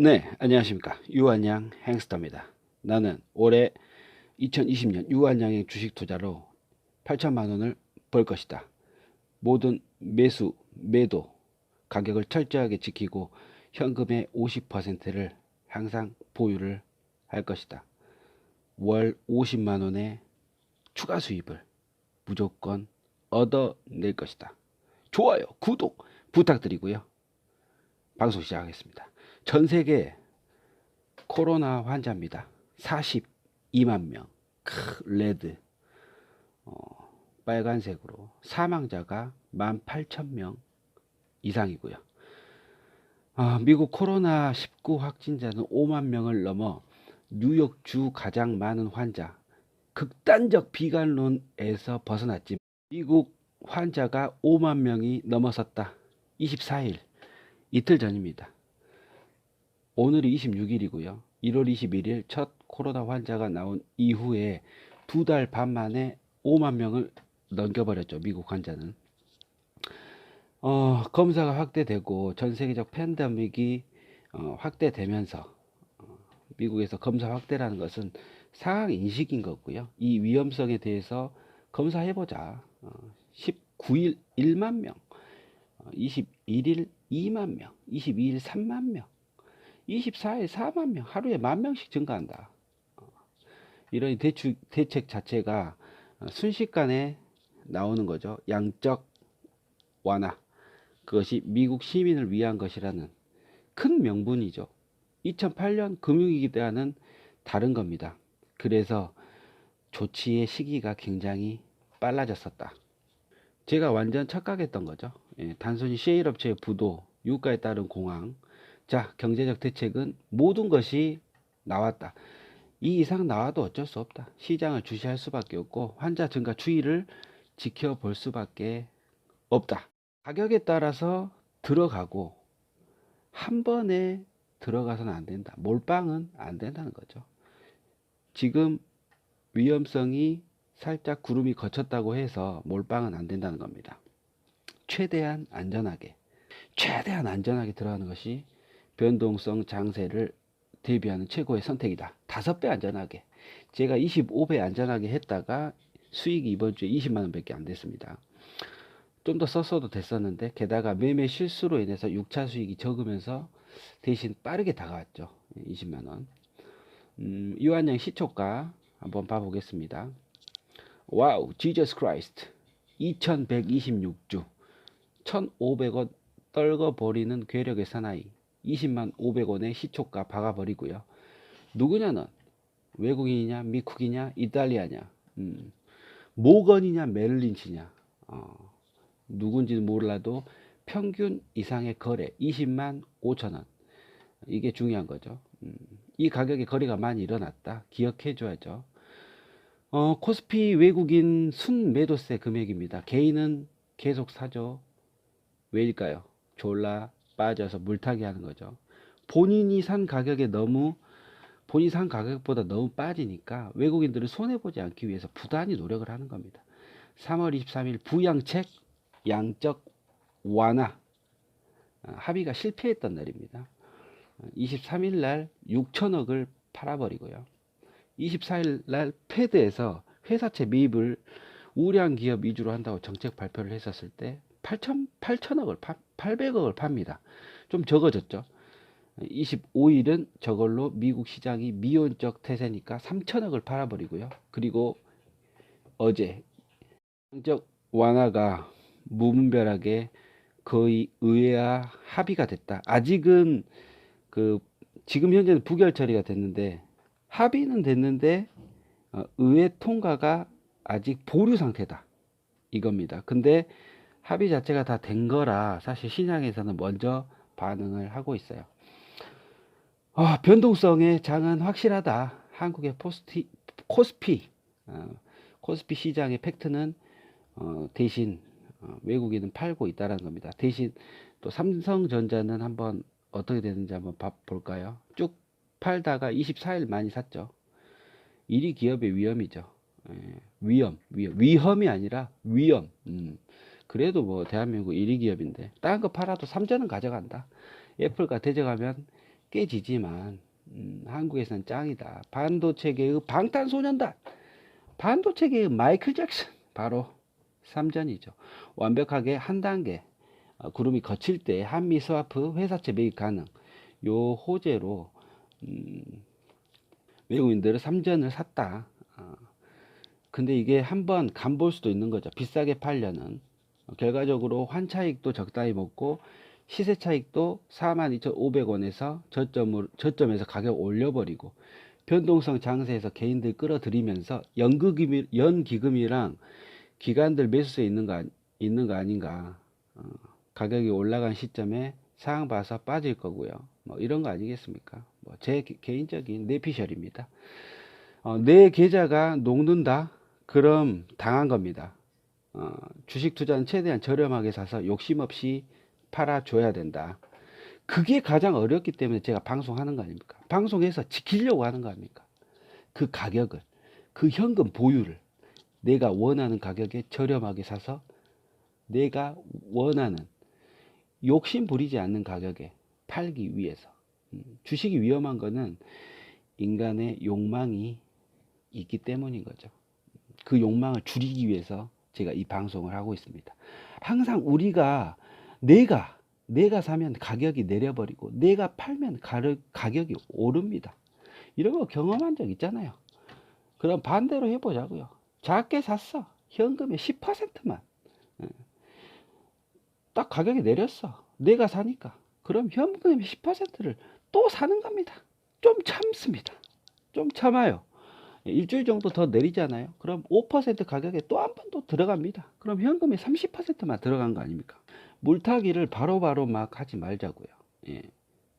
네, 안녕하십니까. 유한양 행스터입니다. 나는 올해 2020년 유한양의 주식 투자로 8천만 원을 벌 것이다. 모든 매수, 매도 가격을 철저하게 지키고 현금의 50%를 항상 보유를 할 것이다. 월 50만 원의 추가 수입을 무조건 얻어낼 것이다. 좋아요, 구독 부탁드리고요. 방송 시작하겠습니다. 전 세계 코로나 환자입니다. 42만 명. 레드. 빨간색으로 사망자가 18,000명 이상이고요. 미국 코로나19 확진자는 5만 명을 넘어 뉴욕주 가장 많은 환자. 극단적 비관론에서 벗어났지. 미국 환자가 5만 명이 넘어섰다. 24일 이틀 전입니다. 오늘이 26일이고요. 1월 21일 첫 코로나 환자가 나온 이후에 2달 반 만에 5만 명을 넘겨버렸죠. 미국 환자는. 검사가 확대되고 전 세계적 팬데믹이 확대되면서 미국에서 검사 확대라는 것은 상황 인식인 거고요. 이 위험성에 대해서 검사해보자. 19일 1만 명, 21일 2만 명, 22일 3만 명, 24일 4만 명, 하루에 10,000명씩 증가한다. 이런 대책 자체가 순식간에 나오는 거죠. 양적 완화. 그것이 미국 시민을 위한 것이라는 큰 명분이죠. 2008년 금융위기와는 다른 겁니다. 그래서 조치의 시기가 굉장히 빨라졌었다. 제가 완전 착각했던 거죠. 단순히 셰일 업체의 부도, 유가에 따른 공황. 자, 경제적 대책은 모든 것이 나왔다. 이 이상 나와도 어쩔 수 없다. 시장을 주시할 수밖에 없고 환자 증가 추이를 지켜볼 수밖에 없다. 가격에 따라서 들어가고 한 번에 들어가서는 안 된다. 몰빵은 안 된다는 거죠. 지금 위험성이 살짝 구름이 거쳤다고 해서 몰빵은 안 된다는 겁니다. 최대한 안전하게 들어가는 것이 변동성 장세를 대비하는 최고의 선택이다. 5배 안전하게. 제가 25배 안전하게 했다가 수익이 이번 주에 20만 원밖에 안 됐습니다. 좀 더 썼어도 됐었는데 게다가 매매 실수로 인해서 6차 수익이 적으면서 대신 빠르게 다가왔죠. 20만 원. 유한양 시초가 한번 봐보겠습니다. 와우, 지저스 크라이스트. 2126주. 1,500원 떨궈버리는 괴력의 사나이. 20만 500원의 시초가 박아버리고요. 누구냐는 외국인이냐 미국이냐 이탈리아냐 모건이냐 메릴린치냐 누군지는 몰라도 평균 이상의 거래 20만 5천원 이게 중요한 거죠. 이 가격의 거래가 많이 일어났다. 기억해 줘야죠. 코스피 외국인 순매도세 금액입니다. 개인은 계속 사죠. 왜일까요? 졸라 빠져서 물타기 하는 거죠. 본인이 산 가격보다 너무 빠지니까 외국인들은 손해보지 않기 위해서 부단히 노력을 하는 겁니다. 3월 23일 부양책 양적 완화 합의가 실패했던 날입니다. 23일 날 6천억을 팔아버리고요. 24일 날 패드에서 회사채 매입을 우량 기업 위주로 한다고 정책 발표를 했었을 때 800억을 팝니다. 좀 적어졌죠. 25일은 저걸로 미국 시장이 미온적 태세니까 3천억을 팔아버리고요. 그리고 어제 양적 완화가 무분별하게 거의 의회와 합의가 됐다. 아직은 지금 현재는 부결 처리가 됐는데 합의는 됐는데 의회 통과가 아직 보류 상태다. 이겁니다. 근데 합의 자체가 다 된 거라 사실 시장에서는 먼저 반응을 하고 있어요. 변동성의 장은 확실하다. 한국의 코스피 시장의 팩트는 대신 외국인은 팔고 있다는 겁니다. 대신 또 삼성전자는 한번 어떻게 되는지 한번 볼까요? 쭉 팔다가 24일 많이 샀죠. 1위 기업의 위험이죠. 위험이 아니라 위험. 그래도 뭐 대한민국 1위 기업인데 다른 거 팔아도 삼전은 가져간다. 애플과 대적하면 깨지지만 한국에서는 짱이다. 반도체계의 방탄소년단, 반도체계의 마이클 잭슨, 바로 삼전이죠. 완벽하게 한 단계 구름이 거칠 때 한미 스와프 회사채 매입 가능. 요 호재로 외국인들은 삼전을 샀다. 근데 이게 한번 간볼 수도 있는 거죠. 비싸게 팔려는. 결과적으로 환차익도 적당히 먹고 시세 차익도 42,500원에서 저점에서 가격 올려버리고 변동성 장세에서 개인들 끌어들이면서 연기금이랑 기관들 매수세 있는 거 아닌가. 가격이 올라간 시점에 상황 봐서 빠질 거고요. 뭐 이런 거 아니겠습니까? 뭐 제 개인적인 내피셜입니다. 내 계좌가 녹는다? 그럼 당한 겁니다. 주식 투자는 최대한 저렴하게 사서 욕심 없이 팔아줘야 된다. 그게 가장 어렵기 때문에 제가 방송하는 거 아닙니까? 방송에서 지키려고 하는 거 아닙니까? 그 가격을, 그 현금 보유를 내가 원하는 가격에 저렴하게 사서 내가 원하는 욕심 부리지 않는 가격에 팔기 위해서. 주식이 위험한 거는 인간의 욕망이 있기 때문인 거죠. 그 욕망을 줄이기 위해서 제가 이 방송을 하고 있습니다. 항상 우리가 내가 사면 가격이 내려버리고 내가 팔면 가격이 오릅니다. 이런 거 경험한 적 있잖아요. 그럼 반대로 해보자고요. 작게 샀어. 현금의 10%만. 딱 가격이 내렸어. 내가 사니까. 그럼 현금의 10%를 또 사는 겁니다. 좀 참습니다. 좀 참아요. 일주일 정도 더 내리잖아요. 그럼 5% 가격에 또 한 번 더 들어갑니다. 그럼 현금이 30%만 들어간 거 아닙니까? 물타기를 바로바로 막 하지 말자고요. 예.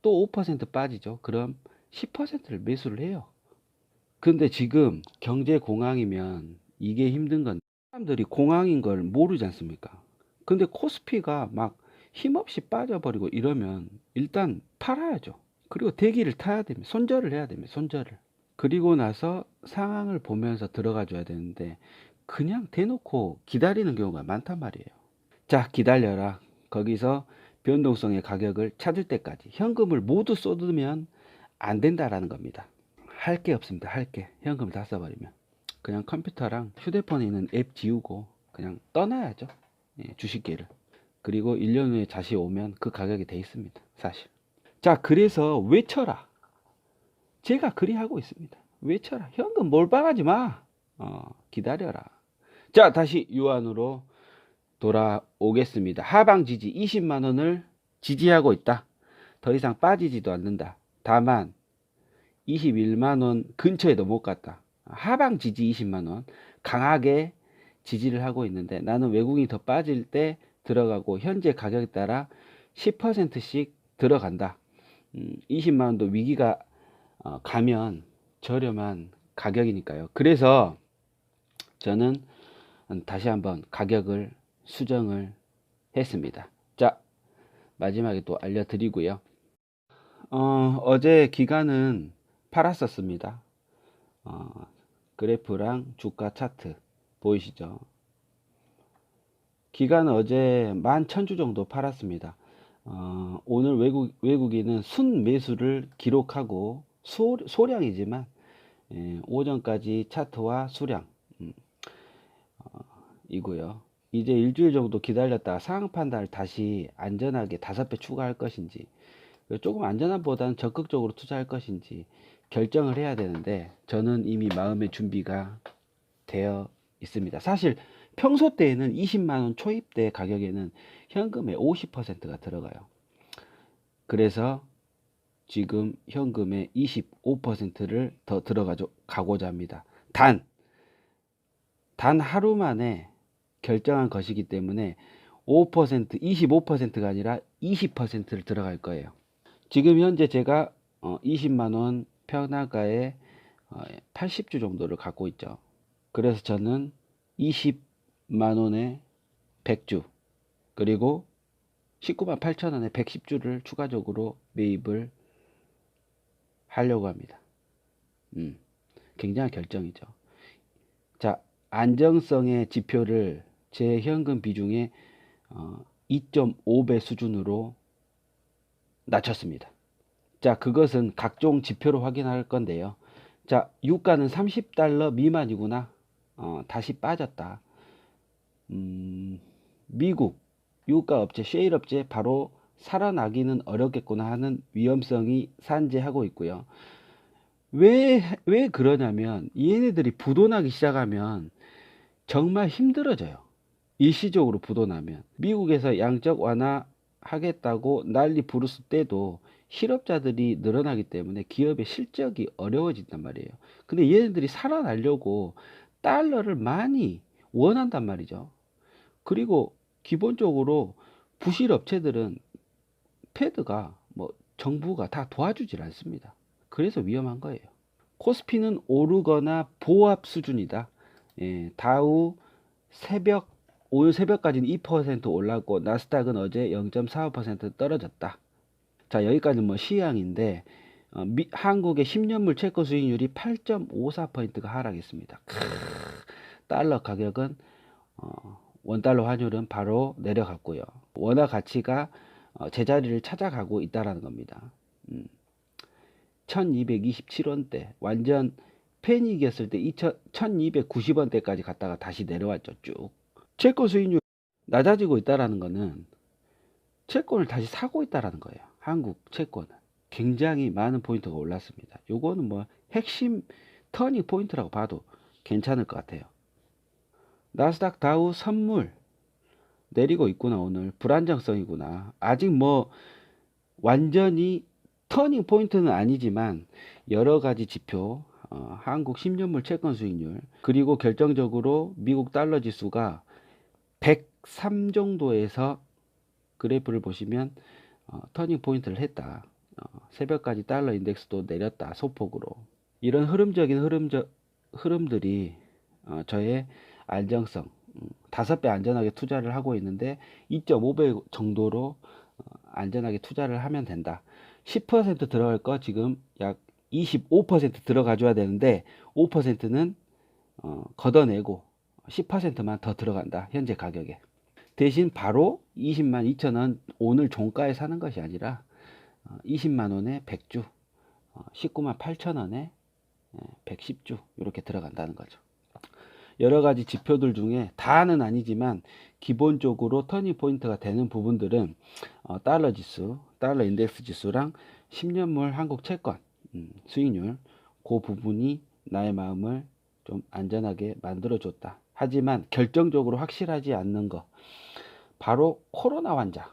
또 5% 빠지죠. 그럼 10%를 매수를 해요. 근데 지금 경제 공황이면 이게 힘든 건 사람들이 공황인 걸 모르지 않습니까? 근데 코스피가 막 힘없이 빠져버리고 이러면 일단 팔아야죠. 그리고 대기를 타야 됩니다. 손절을 해야 됩니다. 손절을. 그리고 나서 상황을 보면서 들어가 줘야 되는데 그냥 대놓고 기다리는 경우가 많단 말이에요. 자, 기다려라. 거기서 변동성의 가격을 찾을 때까지 현금을 모두 쏟으면 안 된다라는 겁니다. 할 게 없습니다. 할 게. 현금을 다 써버리면. 그냥 컴퓨터랑 휴대폰에 있는 앱 지우고 그냥 떠나야죠. 예, 주식계를. 그리고 1년 후에 다시 오면 그 가격이 돼 있습니다. 사실. 자, 그래서 외쳐라. 제가 그리 하고 있습니다. 외쳐라. 현금 몰빵하지 마. 기다려라. 자, 다시 유한으로 돌아오겠습니다. 하방 지지 20만 원을 지지하고 있다. 더 이상 빠지지도 않는다. 다만 21만 원 근처에도 못 갔다. 하방 지지 20만 원 강하게 지지를 하고 있는데 나는 외국인이 더 빠질 때 들어가고 현재 가격에 따라 10%씩 들어간다. 20만 원도 위기가 가면 저렴한 가격이니까요. 그래서 저는 다시 한번 가격을 수정을 했습니다. 자, 마지막에 또 알려드리고요. 어제 기간은 팔았었습니다. 그래프랑 주가 차트 보이시죠? 기간은 어제 11,000주 정도 팔았습니다. 오늘 외국인은 순 매수를 기록하고 소량이지만 오전까지 차트와 수량 이고요. 이제 일주일 정도 기다렸다가 상황 판단을 다시 안전하게 5배 추가할 것인지 조금 안전함보다는 적극적으로 투자할 것인지 결정을 해야 되는데 저는 이미 마음의 준비가 되어 있습니다. 사실 평소 때에는 20만원 초입대 가격에는 현금의 50%가 들어가요. 그래서 지금 현금의 25%를 더 들어가고자 합니다. 단 하루 만에 결정한 것이기 때문에 5%, 25%가 아니라 20%를 들어갈 거예요. 지금 현재 제가 20만원 평나가에 80주 정도를 갖고 있죠. 그래서 저는 20만원에 100주 그리고 19만 8천원에 110주를 추가적으로 매입을 하려고 합니다. 굉장한 결정이죠. 자, 안정성의 지표를 제 현금 비중의 2.5배 수준으로 낮췄습니다. 자, 그것은 각종 지표로 확인할 건데요. 자, 유가는 30달러 미만이구나. 다시 빠졌다. 미국 유가 업체, 셰일 업체 바로 살아나기는 어렵겠구나 하는 위험성이 산재하고 있고요. 왜 그러냐면 얘네들이 부도나기 시작하면 정말 힘들어져요. 일시적으로 부도나면. 미국에서 양적 완화하겠다고 난리 부르스 때도 실업자들이 늘어나기 때문에 기업의 실적이 어려워진단 말이에요. 근데 얘네들이 살아나려고 달러를 많이 원한단 말이죠. 그리고 기본적으로 부실 업체들은 패드가 뭐 정부가 다 도와주질 않습니다. 그래서 위험한 거예요. 코스피는 오르거나 보합 수준이다. 예, 다우 오늘 새벽까지는 2% 올랐고 나스닥은 어제 0.45% 떨어졌다. 자, 여기까지는 뭐 시향인데 한국의 10년물 채권 수익률이 8.54%가 하락했습니다. 달러 가격은 원달러 환율은 바로 내려갔고요. 원화 가치가 제자리를 찾아가고 있다라는 겁니다. 1227원대 완전 패닉이었을 때 1290원대까지 갔다가 다시 내려왔죠. 쭉. 채권 수익률 낮아지고 있다라는 거는 채권을 다시 사고 있다라는 거예요. 한국 채권은 굉장히 많은 포인트가 올랐습니다. 요거는 뭐 핵심 터닝 포인트라고 봐도 괜찮을 것 같아요. 나스닥 다우 선물 내리고 있구나. 오늘 불안정성이구나. 아직 뭐 완전히 터닝 포인트는 아니지만 여러 가지 지표, 한국 10년물 채권 수익률, 그리고 결정적으로 미국 달러 지수가 103 정도에서 그래프를 보시면 터닝 포인트를 했다. 새벽까지 달러 인덱스도 내렸다. 소폭으로. 이런 흐름들이 저의 안정성, 5배 안전하게 투자를 하고 있는데 2.5배 정도로 안전하게 투자를 하면 된다. 10% 들어갈 거 지금 약 25% 들어가 줘야 되는데 5%는 걷어내고 10%만 더 들어간다. 현재 가격에. 대신 바로 20만 2천 원 오늘 종가에 사는 것이 아니라 20만 원에 100주, 19만 8천 원에 110주 이렇게 들어간다는 거죠. 여러 가지 지표들 중에 다는 아니지만 기본적으로 터닝 포인트가 되는 부분들은 달러 지수, 달러 인덱스 지수랑 10년물 한국 채권 수익률, 그 부분이 나의 마음을 좀 안전하게 만들어줬다. 하지만 결정적으로 확실하지 않는 거, 바로 코로나 환자.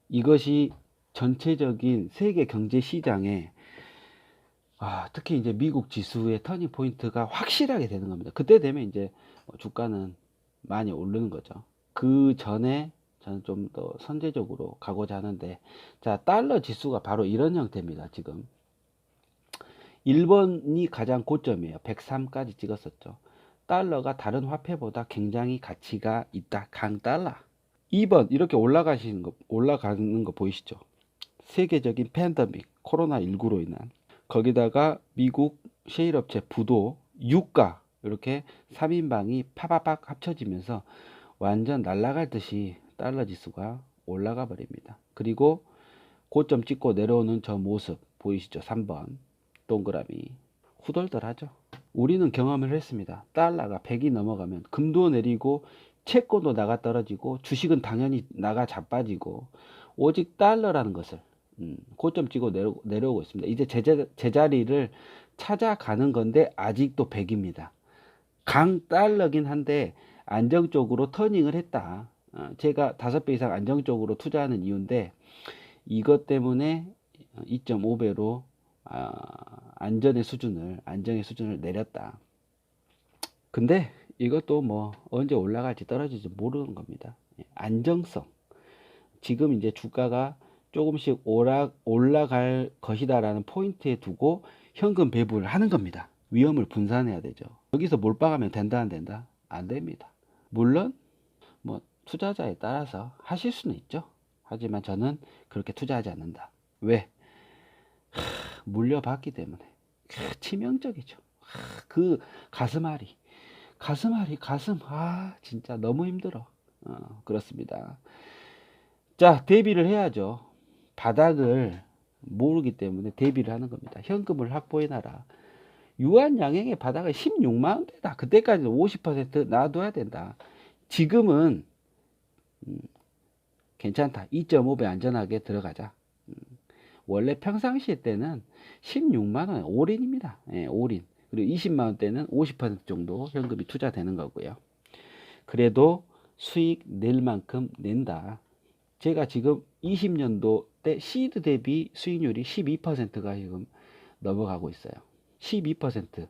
이것이 전체적인 세계 경제 시장에 특히 이제 미국 지수의 터닝 포인트가 확실하게 되는 겁니다. 그때 되면 이제 주가는 많이 오르는 거죠. 그 전에 저는 좀 더 선제적으로 가고자 하는데, 자, 달러 지수가 바로 이런 형태입니다. 지금 일본이 가장 고점이에요. 103까지 찍었었죠. 달러가 다른 화폐보다 굉장히 가치가 있다. 강달러. 2번 이렇게 올라가는 거 보이시죠? 세계적인 팬데믹 코로나19로 인한, 거기다가 미국 셰일 업체 부도, 유가, 이렇게 3인방이 파바박 합쳐지면서 완전 날아갈 듯이 달러 지수가 올라가 버립니다. 그리고 고점 찍고 내려오는 저 모습 보이시죠? 3번 동그라미. 후덜덜하죠. 우리는 경험을 했습니다. 달러가 100이 넘어가면 금도 내리고 채권도 나가 떨어지고 주식은 당연히 나가 자빠지고, 오직 달러라는 것을 고점 찍고 내려오고 있습니다. 이제 제자리를 찾아가는 건데 아직도 100입니다. 강달러긴 한데 안정적으로 터닝을 했다. 제가 5배 이상 안정적으로 투자하는 이유인데, 이것 때문에 2.5배로 안정의 수준을 내렸다. 근데 이것도 뭐 언제 올라갈지 떨어질지 모르는 겁니다. 안정성. 지금 이제 주가가 조금씩 올라갈 것이다라는 포인트에 두고 현금 배분을 하는 겁니다. 위험을 분산해야 되죠. 여기서 몰빵하면 된다, 안 된다? 안 됩니다. 물론 뭐 투자자에 따라서 하실 수는 있죠. 하지만 저는 그렇게 투자하지 않는다. 왜? 물려받기 때문에. 치명적이죠. 그 가슴앓이, 진짜 너무 힘들어. 그렇습니다. 자, 대비를 해야죠. 바닥을 모르기 때문에 대비를 하는 겁니다. 현금을 확보해놔라. 유한양행의 바닥은 16만원대다. 그때까지는 50% 놔둬야 된다. 지금은 괜찮다. 2.5배 안전하게 들어가자. 원래 평상시에 때는 16만원 올인입니다. 예, 올인. 그리고 20만원대는 50% 정도 현금이 투자되는 거고요. 그래도 수익 낼 만큼 낸다. 제가 지금 20년도 때 시드 대비 수익률이 12%가 지금 넘어가고 있어요. 12%.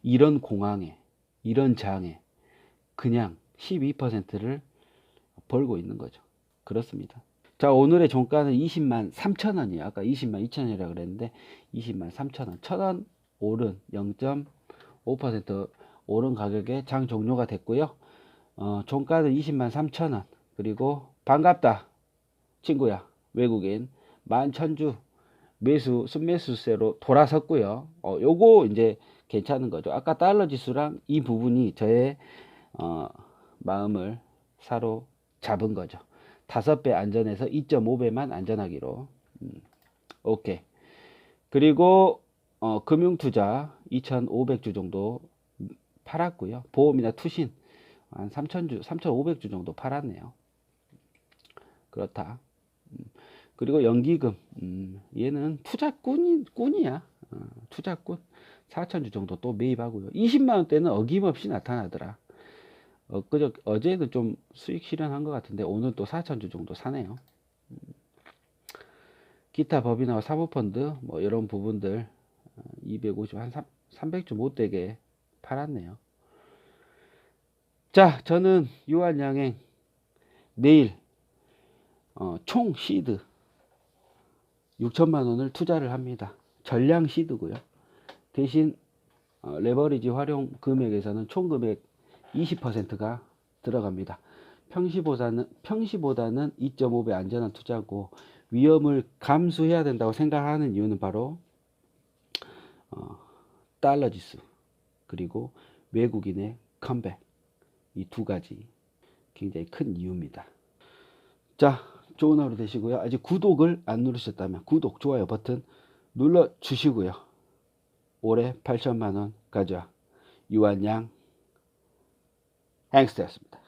이런 공황에, 이런 장에 그냥 12%를 벌고 있는 거죠. 그렇습니다. 자, 오늘의 종가는 20만 3천원이에요. 아까 20만 2천원이라고 그랬는데 20만 3천원. 1,000원 오른 0.5% 오른 가격에 장 종료가 됐고요. 종가는 20만 3천원. 그리고 반갑다. 친구야. 외국인 11,000주 매수 순매수세로 돌아섰고요. 요거 이제 괜찮은 거죠. 아까 달러 지수랑 이 부분이 저의 마음을 사로잡은 거죠. 5배 안전해서 2.5배만 안전하기로. 오케이. 그리고 금융투자 2,500주 정도 팔았고요. 보험이나 투신 한 3,000주, 3,500주 정도 팔았네요. 그렇다. 그리고 연기금 얘는 투자꾼이야. 투자꾼 4,000주 정도 또 매입하고요. 20만원대는 어김없이 나타나더라. 어제도 좀 수익 실현한 것 같은데 오늘 또 4,000주 정도 사네요. 기타 법인하고 사모펀드 뭐 이런 부분들 250, 한 300주 못되게 팔았네요. 자, 저는 유한양행 내일 총 시드 6천만원을 투자를 합니다. 전량 시드고요. 대신 레버리지 활용 금액에서는 총 금액 20%가 들어갑니다. 평시보다는 2.5배 안전한 투자고 위험을 감수해야 된다고 생각하는 이유는 바로 달러 지수 그리고 외국인의 컴백 이 두 가지 굉장히 큰 이유입니다. 자, 좋은 하루 되시고요. 아직 구독을 안 누르셨다면 구독, 좋아요 버튼 눌러 주시고요. 올해 8천만원 가져와 유한양 행스였습니다.